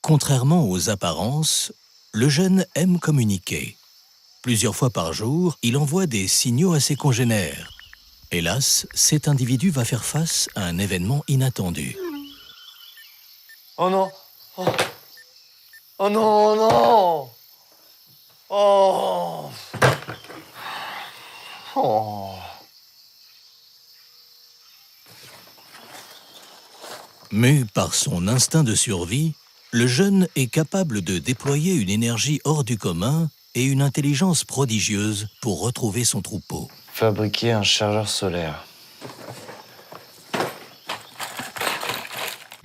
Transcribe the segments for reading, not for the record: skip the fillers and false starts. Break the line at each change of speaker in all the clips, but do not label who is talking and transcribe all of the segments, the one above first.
Contrairement aux apparences, le jeune aime communiquer. Plusieurs fois par jour, il envoie des signaux à ses congénères. Hélas, cet individu va faire face à un événement inattendu.
Oh non! Oh, oh non, non! Oh! Oh!
Mais par son instinct de survie, le jeune est capable de déployer une énergie hors du commun et une intelligence prodigieuse pour retrouver son troupeau.
Fabriquer un chargeur solaire.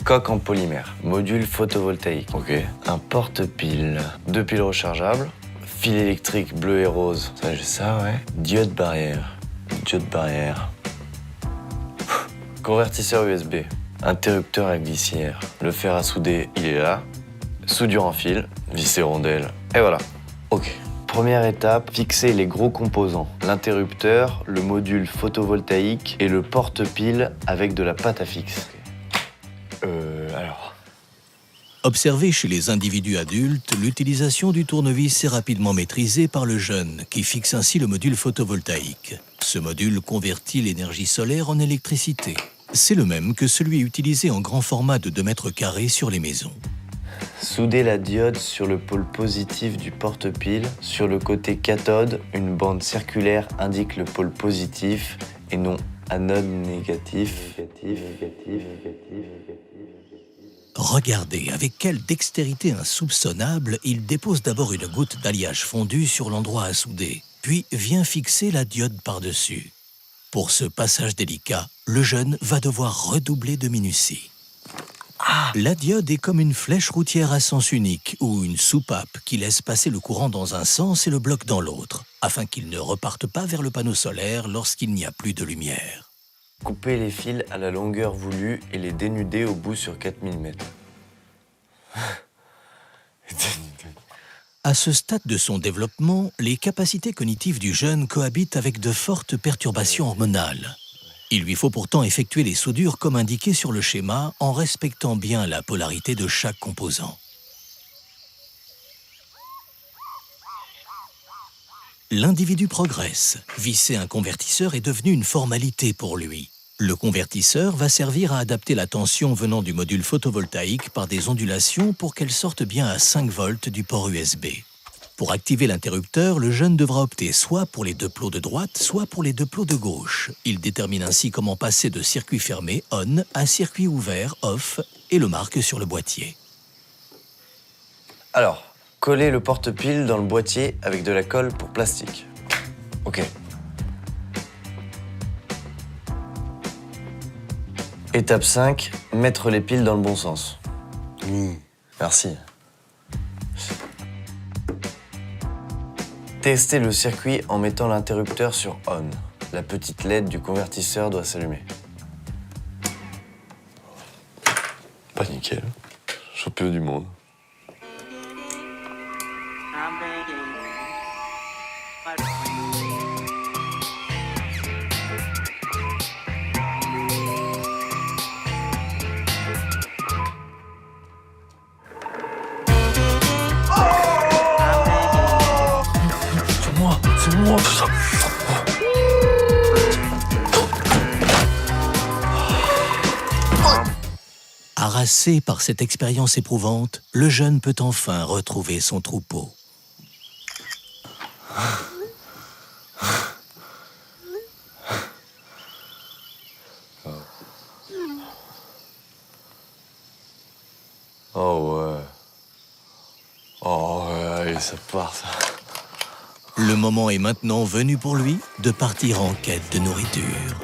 Coque en polymère. Module photovoltaïque. Ok. Un porte-piles. 2 piles rechargeables. Fil électrique bleu et rose. Ça, j'ai ça, ouais. Diode barrière. Diode barrière. Convertisseur USB. Interrupteur à glissière. Le fer à souder, il est là. Soudure en fil. Vis et rondelle. Et voilà. Ok. Première étape, fixer les gros composants. L'interrupteur, le module photovoltaïque et le porte-piles avec de la pâte à fixe. Alors...
Observé chez les individus adultes, l'utilisation du tournevis est rapidement maîtrisée par le jeune, qui fixe ainsi le module photovoltaïque. Ce module convertit l'énergie solaire en électricité. C'est le même que celui utilisé en grand format de 2 mètres carrés sur les maisons.
Souder la diode sur le pôle positif du porte-piles. Sur le côté cathode, une bande circulaire indique le pôle positif et non anode négatif.
Regardez avec quelle dextérité insoupçonnable il dépose d'abord une goutte d'alliage fondu sur l'endroit à souder, puis vient fixer la diode par-dessus. Pour ce passage délicat, le jeune va devoir redoubler de minutie. La diode est comme une flèche routière à sens unique ou une soupape qui laisse passer le courant dans un sens et le bloque dans l'autre, afin qu'il ne reparte pas vers le panneau solaire lorsqu'il n'y a plus de lumière.
Couper les fils à la longueur voulue et les dénuder au bout sur 4000 mètres.
À ce stade de son développement, les capacités cognitives du jeune cohabitent avec de fortes perturbations hormonales. Il lui faut pourtant effectuer les soudures comme indiqué sur le schéma en respectant bien la polarité de chaque composant. L'individu progresse. Visser un convertisseur est devenu une formalité pour lui. Le convertisseur va servir à adapter la tension venant du module photovoltaïque par des ondulations pour qu'elle sorte bien à 5 volts du port USB. Pour activer l'interrupteur, le jeune devra opter soit pour les 2 plots de droite, soit pour les 2 plots de gauche. Il détermine ainsi comment passer de circuit fermé, on, à circuit ouvert, off, et le marque sur le boîtier.
Alors, coller le porte-piles dans le boîtier avec de la colle pour plastique. Ok. Étape 5, mettre les piles dans le bon sens. Merci. Tester le circuit en mettant l'interrupteur sur on. La petite LED du convertisseur doit s'allumer. Pas nickel. Champion du monde. C'est moi, putain.
Harassé par cette expérience éprouvante, le jeune peut enfin retrouver son troupeau.
Oh ouais. Oh ouais, allez, ça part ça.
Le moment est maintenant venu pour lui de partir en quête de nourriture.